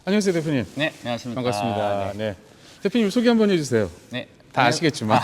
안녕하세요, 대표님. 네, 안녕하십니까. 반갑습니다. 네. 대표님 소개 한번 해주세요. 네. 다 아시겠지만.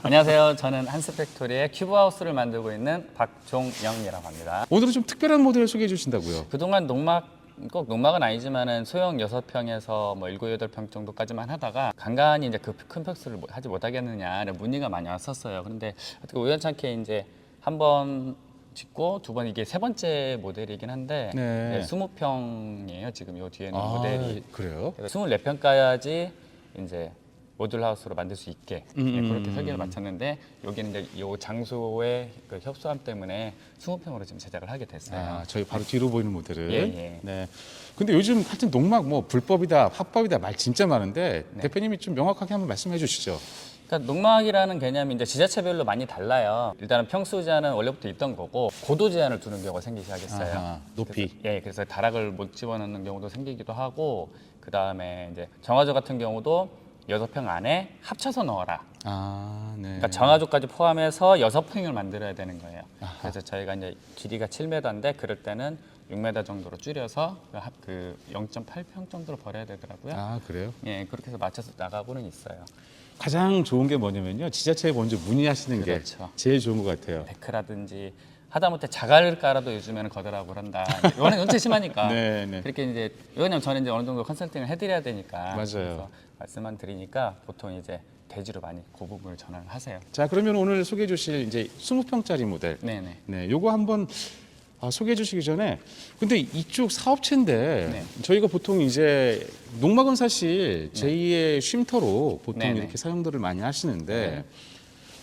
안녕하세요. 저는 한스팩토리의 큐브하우스를 만들고 있는 박종영이라고 합니다. 오늘은 좀 특별한 모델을 소개해 주신다고요. 그동안 꼭 농막은 아니지만은 소형 6평에서 뭐 7, 8평 정도까지만 하다가 간간히 이제 그 큰 평수를 하지 못하겠느냐 문의가 많이 왔었어요. 그런데 어떻게 우연찮게 이제 한 번 짓고 두 번, 이게 세 번째 모델이긴 한데 네. 20평이에요. 지금 요 뒤에 있는 아, 모델이. 그래요? 24평까지 이제 모듈 하우스로 만들 수 있게 그렇게 음. 설계를 마쳤는데, 여기는 이제 이 장소의 그 협소함 때문에 20평으로 지금 제작을 하게 됐어요. 아, 저희 바로 뒤로 보이는 모델을. 예, 예. 네. 근데 요즘 하여튼 농막 뭐 불법이다, 합법이다 말 진짜 많은데 네. 대표님이 좀 명확하게 한번 말씀해 주시죠. 그러니까 농막이라는 개념이 이제 지자체별로 많이 달라요. 일단은 평수 제한은 원래부터 있던 거고, 고도 제한을 두는 경우가 생기기 시작했어요. 아하, 높이. 그래서 다락을 못 집어넣는 경우도 생기기도 하고, 그 다음에 이제 정화조 같은 경우도 6평 안에 합쳐서 넣어라. 아, 네. 그러니까 정화조까지 포함해서 6평을 만들어야 되는 거예요. 아하. 그래서 저희가 이제 길이가 7m인데 그럴 때는 6m 정도로 줄여서 그 0.8평 정도로 버려야 되더라고요. 아, 그래요? 예, 그렇게 해서 맞춰서 나가고는 있어요. 가장 좋은 게 뭐냐면요. 지자체에 먼저 문의하시는 그렇죠. 게 제일 좋은 것 같아요. 데크라든지 하다못해 자갈을 깔아도 요즘에는 거더라고 한다. 이거는 연체 심하니까. 네, 네. 그렇게 이제 왜냐면 저는 이제 어느 정도 컨설팅을 해드려야 되니까. 맞아요. 그래서 말씀만 드리니까 보통 이제 대지로 많이 그 부분을 전환을 하세요. 자, 그러면 오늘 소개해 주실 이제 20평짜리 모델. 네네. 네, 요거 한번 소개해 주시기 전에, 근데 이쪽 사업체인데 네. 저희가 보통 이제 농막은 사실 제2의 쉼터로 보통 네네. 이렇게 사용들을 많이 하시는데 네.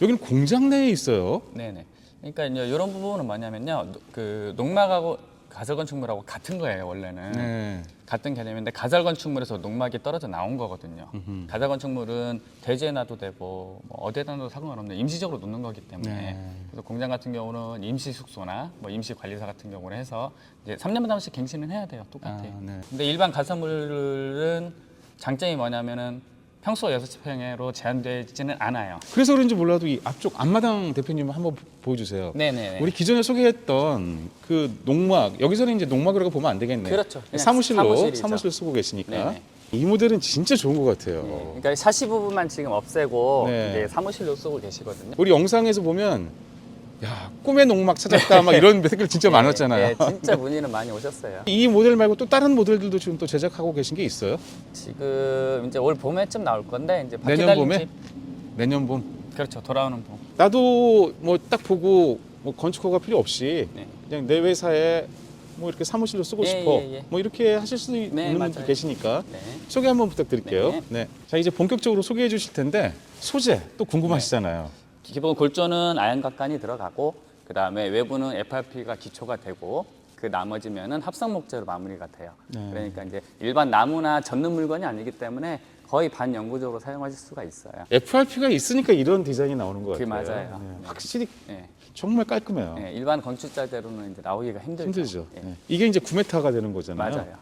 여기는 공장 내에 있어요. 네네. 그러니까 이제 이런 부분은 뭐냐면요, 그 농막하고 가설 건축물하고 같은 거예요 원래는. 네. 같은 개념인데 가설 건축물에서 농막이 떨어져 나온 거거든요. 가설 건축물은 대지에 놔도 되고 뭐 어디에다 놔도 상관없는 임시적으로 놓는 거기 때문에. 네. 그래서 공장 같은 경우는 임시 숙소나 뭐 임시 관리사 같은 경우를 해서 이제 3년마다 한 번씩 갱신은 해야 돼요. 똑같아요. 아, 네. 근데 일반 가설물은 장점이 뭐냐면은 평소 6평으로 제한되지는 않아요. 그래서 그런지 몰라도 이 앞쪽 앞마당 대표님 한번 보여주세요. 네네. 우리 기존에 소개했던 그 농막, 여기서는 이제 농막이라고 보면 안 되겠네요. 그렇죠. 그냥 사무실로 사무실이죠. 사무실 쓰고 계시니까 네네. 이 모델은 진짜 좋은 것 같아요. 그러니까 샤시 부분만 지금 없애고 네. 이제 사무실로 쓰고 계시거든요. 우리 영상에서 보면 야, 꿈의 농막 찾았다 막 이런 댓글 진짜 많았잖아요. 네, 진짜 문의는 많이 오셨어요. 이 모델 말고 또 다른 모델들도 지금 또 제작하고 계신 게 있어요? 지금 이제 올 봄에쯤 나올 건데 이제 바퀴 내년 달린 봄에? 집, 내년 봄. 그렇죠. 돌아오는 봄. 나도 뭐 딱 보고 뭐 건축허가 필요 없이 네. 그냥 내 회사에 뭐 이렇게 사무실로 쓰고 예, 싶어. 예, 예. 뭐 이렇게 하실 수 있는 분들 맞아요. 계시니까 네. 소개 한번 부탁드릴게요. 네. 네. 자, 이제 본격적으로 소개해 주실 텐데 소재 또 궁금하시잖아요. 기본 골조는 아연각관이 들어가고, 그 다음에 외부는 FRP가 기초가 되고, 그 나머지면은 합성 목재로 마무리가 돼요. 네. 그러니까 이제 일반 나무나 젓는 물건이 아니기 때문에 거의 반영구적으로 사용하실 수가 있어요. FRP가 있으니까 이런 디자인이 나오는 것 그게 같아요. 맞아요. 네. 네. 확실히 네. 정말 깔끔해요. 네, 일반 건축자재로는 이제 나오기가 힘들죠. 힘들죠. 예. 네. 이게 이제 9m가 되는 거잖아요. 맞아요.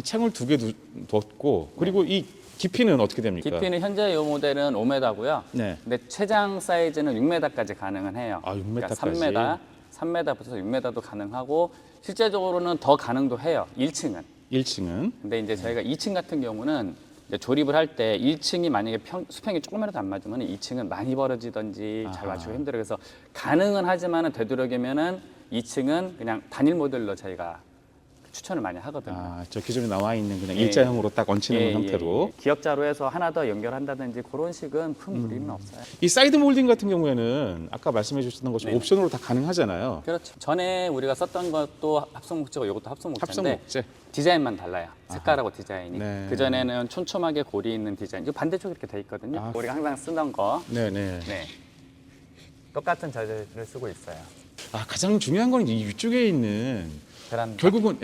창을 2개 뒀고 그리고 이 깊이는 어떻게 됩니까? 깊이는 현재 이 모델은 5m고요. 네. 근데 최장 사이즈는 6m까지 가능은 해요. 아, 6m 까지. 3m, 3m부터 6m도 가능하고, 실제적으로는 더 가능도 해요. 1층은. 1층은 근데 이제 저희가 2층 같은 경우는 이제 조립을 할 때 1층이 만약에 수평이 조금이라도 안 맞으면 2층은 많이 벌어지든지 잘 아하. 맞추기 힘들어요. 그래서 가능은 하지만은 되도록이면은 2층은 그냥 단일 모델로 저희가 추천을 많이 하거든요. 저 기존에 나와 있는 그냥 예. 일자형으로 딱 얹히는 형태로. 기역자로 해서 하나 더 연결한다든지 그런 식은 큰 무리는 없어요. 이 사이드 몰딩 같은 경우에는 아까 말씀해 주셨던 것처럼 네. 옵션으로 다 가능하잖아요. 그렇죠. 전에 우리가 썼던 것도 합성 목재고 이것도 합성 합성 목재인데 목재. 디자인만 달라요. 색깔하고 디자인이. 네. 그 전에는 촘촘하게 골이 있는 디자인. 이거 반대쪽 이렇게 돼 있거든요. 아. 우리가 항상 쓰던 거. 네네. 네. 똑같은 자재를 쓰고 있어요. 가장 중요한 건 이 위쪽에 있는 베란다. 결국은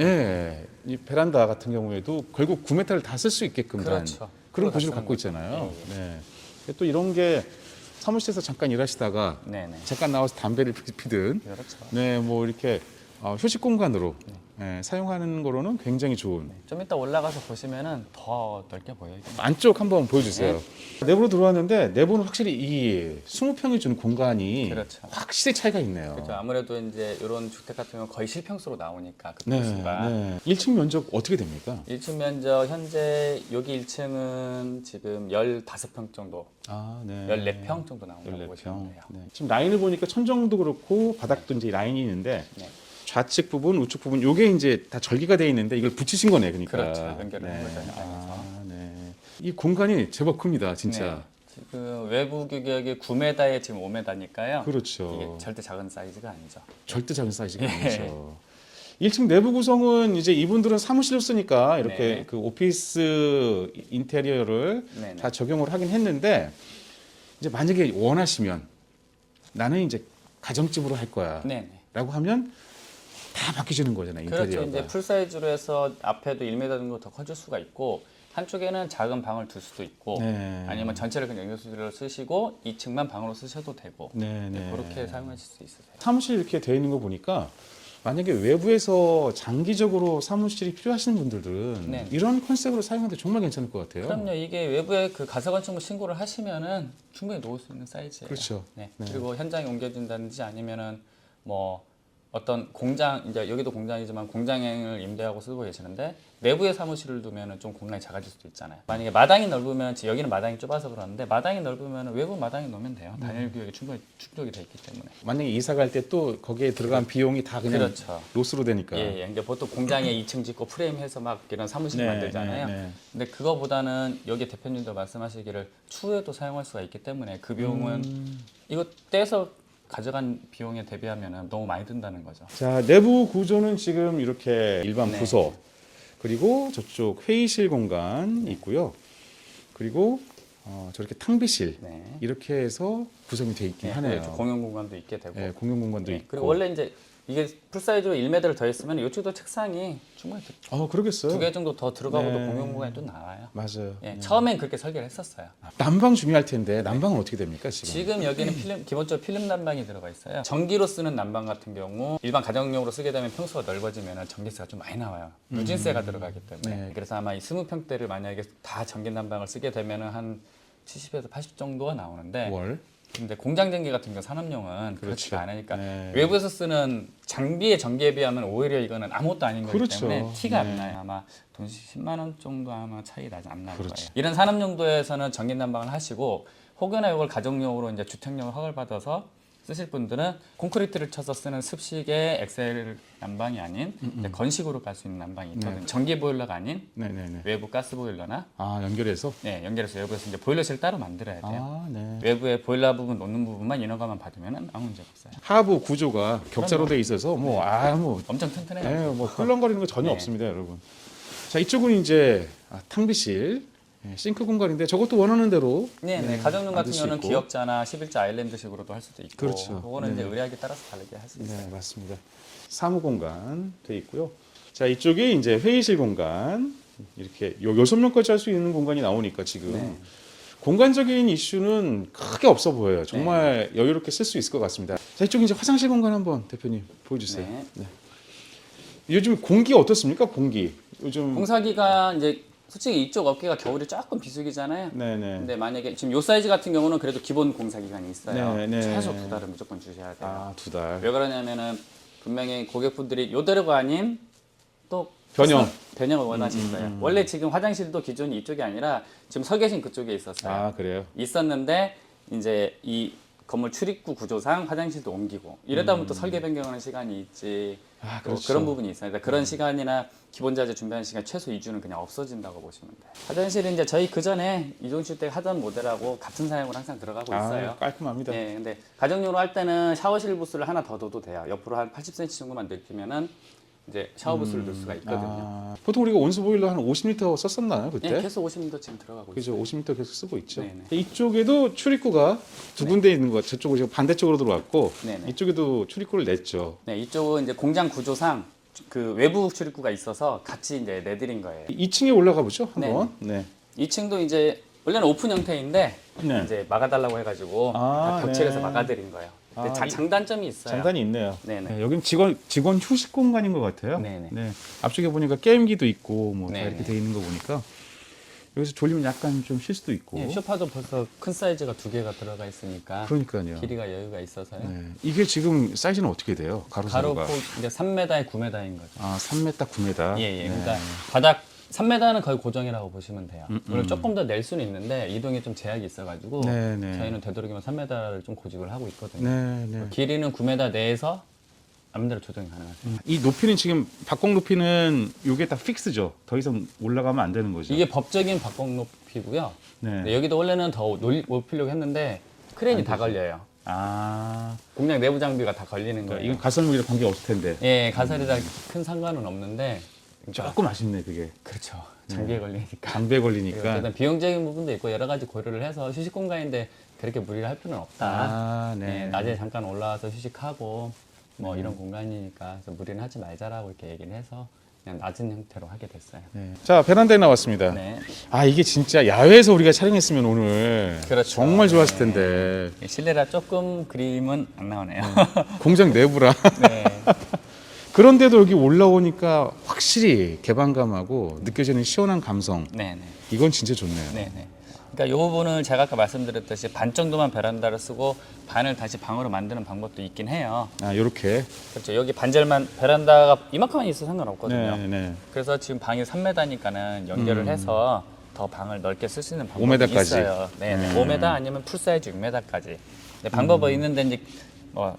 이 베란다 같은 경우에도 결국 9m를 다 쓸 수 있게끔 그렇죠. 한 그런 그거 구조를 다 갖고 쓰는 있잖아요. 거죠. 네. 또 이런 게 사무실에서 잠깐 일하시다가 네네. 잠깐 나와서 담배를 피든 그렇죠. 네, 뭐 이렇게 휴식 공간으로 사용하는 거로는 굉장히 좋은. 좀 이따 올라가서 보시면은 더 넓게 보여요. 안쪽 한번 보여주세요. 내부로 들어왔는데 내부는 확실히 이 20평이 주는 공간이 그렇죠. 확실히 차이가 있네요. 그렇죠. 아무래도 이제 이런 주택 같은 경우는 거의 실평수로 나오니까 그 네, 도수가. 네. 1층 면적 어떻게 됩니까? 1층 면적 현재 여기 1층은 지금 15평 정도, 아, 네. 14평 정도 나온다고 보시면 14평. 돼요. 네. 지금 라인을 보니까 천정도 그렇고 바닥도 이제 라인이 있는데 네. 좌측 부분, 우측 부분 요게 이제 다 절기가 돼 있는데 이걸 붙이신 거네, 그러니까. 그렇죠. 연결을 한 거죠, 현장에서. 아, 네. 이 공간이 제법 큽니다, 진짜. 네. 지금 외부 규격이 9m에 지금 5m니까요. 그렇죠. 이게 절대 작은 사이즈가 아니죠. 절대 작은 사이즈가 예. 아니죠. 1층 내부 구성은 이제 이분들은 사무실로 쓰니까 이렇게 네. 그 오피스 인테리어를 네네. 다 적용을 하긴 했는데 이제 만약에 원하시면 나는 이제 가정집으로 할 거야 네네. 라고 하면 다 바뀌시는 거잖아요, 그렇죠. 인테리어가. 이제 풀 사이즈로 해서 앞에도 1m 정도 더 커질 수가 있고 한쪽에는 작은 방을 둘 수도 있고 네. 아니면 전체를 그냥 연결수로 쓰시고 2층만 방으로 쓰셔도 되고 네, 네. 그렇게 사용하실 수 있으세요. 사무실 이렇게 되어 있는 거 보니까 만약에 외부에서 장기적으로 사무실이 필요하신 분들은 네. 이런 컨셉으로 사용하는데 정말 괜찮을 것 같아요. 그럼요. 이게 외부에 그 가설건축물 신고를 하시면은 충분히 놓을 수 있는 사이즈예요. 그렇죠. 네. 네. 그리고 현장에 옮겨진다든지 아니면은 뭐 어떤 공장, 이제 여기도 공장이지만 공장을 임대하고 쓰고 계시는데 내부에 사무실을 두면은 좀 공간이 작아질 수도 있잖아요. 만약에 마당이 넓으면 여기는 마당이 좁아서 그러는데 마당이 넓으면 외부 마당에 놓으면 돼요. 단일 구역이 충분히 축적이 돼 있기 때문에. 만약에 이사 갈 때 또 거기에 들어간 비용이 다 그냥 그렇죠. 로스로 되니까. 예, 예. 이제 보통 공장에 2층 짓고 프레임해서 막 이런 사무실 만들잖아요. 네. 근데 그거보다는 여기 대표님도 말씀하시기를 추후에도 사용할 수가 있기 때문에 그 비용은 이거 떼서 가져간 비용에 대비하면 너무 많이 든다는 거죠. 자, 내부 구조는 지금 이렇게 일반 네. 부서 그리고 저쪽 회의실 공간 있고요. 그리고 저렇게 탕비실 네. 이렇게 해서 구성이 돼 있긴 하네요. 공용 공간도 있게 되고. 네, 공용 공간도 네. 있고. 그리고 원래 이제 이게 풀사이즈로 1m를 더 했으면 이쪽도 책상이 충분히 그러겠어요. 2개 정도 더 들어가고도 네. 공용 공간이 또 나와요. 맞아요. 예, 처음엔 그렇게 설계를 했었어요. 난방 중요할 텐데 난방은 어떻게 됩니까 지금? 지금 여기는 기본적으로 필름 난방이 들어가 있어요. 전기로 쓰는 난방 같은 경우 일반 가정용으로 쓰게 되면 평수가 넓어지면 전기세가 좀 많이 나와요. 누진세가 들어가기 때문에. 네. 그래서 아마 이 20평대를 만약에 다 전기 난방을 쓰게 되면 한 70에서 80 정도가 나오는데 월. 근데 공장 전기 같은 경우 산업용은 그렇죠. 그렇지가 않으니까 네. 외부에서 쓰는 장비의 전기에 비하면 오히려 이거는 아무것도 아닌 거기 그렇죠. 때문에 티가 네. 안 나요. 아마 돈 10만 원 정도 아마 차이 나지 않나 그렇죠. 거예요. 이런 산업용도에서는 전기 난방을 하시고 혹여나 이걸 가정용으로 이제 주택용으로 허가를 받아서 쓰실 분들은 콘크리트를 쳐서 쓰는 습식의 엑셀 난방이 아닌 이제 건식으로 갈 수 있는 난방이 있거든요. 네. 전기 보일러가 아닌 네네네. 외부 가스 보일러나 연결해서. 연결해서 외부에서 이제 보일러실을 따로 만들어야 돼요. 네. 외부에 보일러 부분 놓는 부분만 인허가만 받으면 아무 문제 없어요. 하부 구조가 격자로 돼 있어서 엄청 튼튼해요. 네, 훌렁거리는 거 전혀 네. 없습니다, 여러분. 자, 이쪽은 이제 탕비실, 싱크 공간인데 저것도 원하는 대로. 네. 가정용 같은 만들 수 경우는 있고. 기역자나 11자 아일랜드식으로도 할 수도 있고 그렇죠. 그거는 네. 이제 의뢰하기 따라서 다르게 할 수 있어요. 네, 맞습니다. 사무 공간 돼 있고요. 자, 이쪽이 이제 회의실 공간. 이렇게 6명까지 할 수 있는 공간이 나오니까 지금 네. 공간적인 이슈는 크게 없어 보여요. 정말 여유롭게 쓸 수 있을 것 같습니다. 자, 이쪽 이제 화장실 공간 한번 대표님 보여주세요. 네. 요즘 공기 어떻습니까? 공기 요즘. 공사기가 이제 솔직히 이쪽 업계가 겨울에 조금 비수기잖아요. 네네. 근데 만약에 지금 요 사이즈 같은 경우는 그래도 기본 공사 기간이 있어요. 네. 최소 2달은 무조건 주셔야 돼요. 아, 2달. 왜 그러냐면은 분명히 고객분들이 요대로가 아닌 또 변형을 원하시어요. 원래 지금 화장실도 기존이 이쪽이 아니라 지금 서 계신 그쪽에 있었어요. 아, 그래요? 있었는데 이제 이 건물 출입구 구조상 화장실도 옮기고 이러다 보면 또 설계 변경하는 시간이 있지. 그렇죠. 그런 부분이 있어요. 그러니까 그런 시간이나 기본 자재 준비하는 시간 최소 2주는 그냥 없어진다고 보시면 돼요. 화장실은 이제 저희 그 전에 이종실 때 하던 모델하고 같은 사양으로 항상 들어가고 있어요. 깔끔합니다. 네, 근데 가정용으로 할 때는 샤워실 부스를 하나 더 둬도 돼요. 옆으로 한 80cm 정도만 넓히면은 이제 샤워 부스를 넣을 수가 있거든요. 보통 우리가 온수 보일러 한 50리터 썼었나요 그때? 네, 계속 50m 지금 들어가고 그죠, 있어요. 50리터 계속 쓰고 있죠. 네네. 이쪽에도 출입구가 두 군데 있는 것, 저쪽으로 지금 반대쪽으로 들어왔고 네네. 이쪽에도 출입구를 냈죠. 네, 이쪽은 이제 공장 구조상 그 외부 출입구가 있어서 같이 이제 내드린 거예요. 2층에 올라가 보죠, 한번. 네. 2층도 이제 원래는 오픈 형태인데 네. 이제 막아달라고 해가지고 아, 다 벽체에서 네. 막아드린 거예요. 근데 아, 장단점이 있어요. 장단이 있네요. 네네. 네, 여긴 직원 휴식 공간인 것 같아요. 네네. 네. 앞쪽에 보니까 게임기도 있고 뭐 다 네네. 이렇게 돼 있는 거 보니까 여기서 졸리면 약간 좀 쉴 수도 있고. 예, 소파도 벌써 큰 사이즈가 2개가 들어가 있으니까 그러니까요. 길이가 여유가 있어서요. 네. 이게 지금 사이즈는 어떻게 돼요? 가로 세로가? 가로폭 이제 3m에 9m인 거죠. 아, 3m, 9m. 예, 예. 네. 그러니까 바닥 3m는 거의 고정이라고 보시면 돼요. 물론 조금 더 낼 수는 있는데 이동에 좀 제약이 있어가지고 네네. 저희는 되도록이면 3m를 좀 고집을 하고 있거든요. 네, 네. 길이는 9m 내에서 마음대로 조정이 가능하세요. 이 높이는 지금 박공 높이는 이게 딱 픽스죠. 더 이상 올라가면 안 되는 거죠. 이게 법적인 박공 높이고요. 네. 네, 여기도 원래는 더 높이려고 했는데 크레인이 다 걸려요. 아, 공략 내부 장비가 다 걸리는 그러니까 거예요. 이건 가설물이랑 관계 없을 텐데. 예, 가설이랑 큰 상관은 없는데 조금 아쉽네 그게. 그렇죠. 장비에 걸리니까. 장비에 걸리니까. 일단 비용적인 부분도 있고 여러 가지 고려를 해서 휴식 공간인데 그렇게 무리를 할 필요는 없다. 아, 네, 네. 낮에 잠깐 올라와서 휴식하고 뭐 이런 공간이니까 그래서 무리는 하지 말자라고 이렇게 얘기를 해서 그냥 낮은 형태로 하게 됐어요. 네. 자, 베란다에 나왔습니다. 네. 아, 이게 진짜 야외에서 우리가 촬영했으면 오늘 그렇죠. 정말 좋았을 네. 텐데. 실내라 조금 그림은 안 나오네요. 공장 내부라. 네. 그런데도 여기 올라오니까 확실히 개방감하고 느껴지는 시원한 감성. 네, 네. 이건 진짜 좋네요. 네, 네. 그러니까 이 부분을 제가 아까 말씀드렸듯이 반 정도만 베란다를 쓰고 반을 다시 방으로 만드는 방법도 있긴 해요. 아, 요렇게. 그렇죠. 여기 반절만 베란다가 이만큼만 있어도 상관없거든요. 네, 네. 그래서 지금 방이 3m니까는 연결을 해서 더 방을 넓게 쓸 수 있는 방법이 5m 까지. 있어요. 네, 5m 아니면 풀 사이즈 6m까지. 방법은 있는데 이제 뭐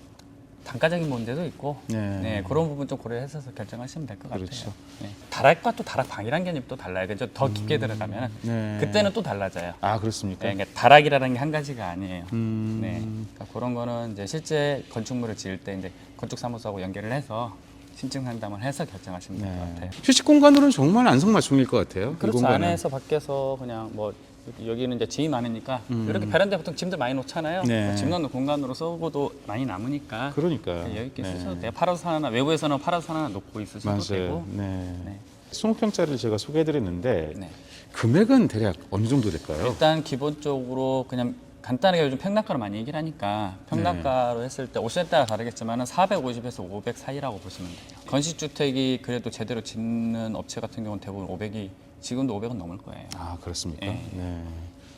단가적인 문제도 있고 네. 네, 그런 부분 좀 고려해서 결정하시면 될 것 그렇죠. 같아요. 네. 다락과 또 다락 방이란 개념이 또 달라요. 그죠? 더 깊게 들어가면 네. 그때는 또 달라져요. 아, 그렇습니까? 네, 그러니까 다락이라는 게 한 가지가 아니에요. 음. 네, 그러니까 그런 거는 이제 실제 건축물을 지을 때 이제 건축사무소하고 연결을 해서 신증 상담을 해서 결정하시면 될 것 네. 같아요. 휴식 공간으로는 정말 안성맞춤일 것 같아요. 이 그렇죠. 공간은. 안에서 밖에서 그냥 뭐 여기는 이제 짐이 많으니까 이렇게 베란다에 보통 짐들 많이 놓잖아요. 네. 짐 넣는 공간으로 쓰고도 많이 남으니까 그러니까. 여유 있게 네. 쓰셔도 돼요. 파라솔 하나 외부에서는 파라솔 하나 놓고 있으셔도 맞아요. 되고. 네. 네. 20평짜리를 제가 소개해드렸는데 네. 금액은 대략 어느 정도 될까요? 일단 기본적으로 그냥 간단하게 요즘 평당가로 많이 얘기를 하니까 평당가로 했을 때 옷에 따라 다르겠지만 450에서 500 사이라고 보시면 돼요. 건식주택이 그래도 제대로 짓는 업체 같은 경우는 대부분 500이 지금도 500은 넘을 거예요. 아, 그렇습니까? 네. 네.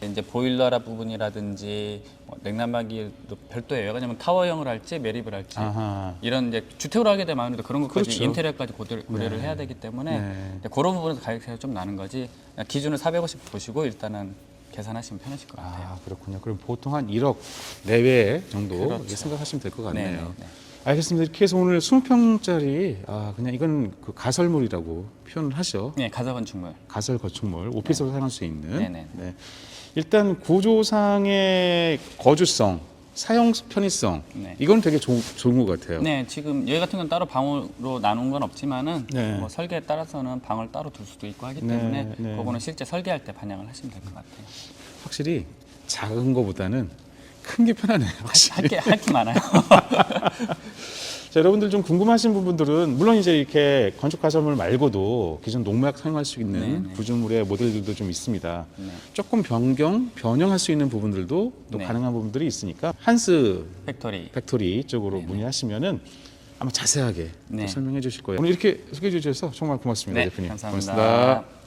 이제 보일러라 부분이라든지 뭐 냉난방기도 별도예요. 왜냐면 타워형을 할지 매립을 할지 아하. 이런 이제 주택으로 하게 되면 아무래도 그런 것까지 그렇죠. 인테리어까지 고려를 해야 되기 때문에 네. 이제 그런 부분에서 가격 차이가 좀 나는 거지. 그냥 기준을 450 보시고 일단은 계산하시면 편하실 것 같아요. 아, 그렇군요. 그럼 보통 한 1억 내외 정도 그렇죠. 이렇게 생각하시면 될 것 같네요. 네, 네. 알겠습니다. 이렇게 해서 오늘 20평짜리 그냥 이건 그 가설물이라고 표현을 하죠. 네, 가사건축물. 가설 건축물, 오피스로 사용할 수 있는. 네네. 네. 일단 구조상의 거주성, 사용 편의성 네. 이건 되게 좋은 것 같아요. 네, 지금 여기 같은 건 따로 방으로 나눈 건 없지만은 네. 뭐 설계에 따라서는 방을 따로 둘 수도 있고 하기 네, 때문에 네. 그거는 실제 설계할 때 반영을 하시면 될 것 같아요. 확실히 작은 거보다는 큰 게 편하네요. 확실히. 할 게 많아요. 자, 여러분들 좀 궁금하신 부분들은 물론 이제 이렇게 건축 가설물 말고도 기존 농막 사용할 수 있는 네네. 구조물의 모델들도 좀 있습니다. 네. 조금 변형할 수 있는 부분들도 또 네. 가능한 부분들이 있으니까 한스 팩토리. 쪽으로 네네. 문의하시면은 아마 자세하게 또 네. 설명해 주실 거예요. 오늘 이렇게 소개해 주셔서 정말 고맙습니다, 네, 대표님. 감사합니다. 고맙습니다.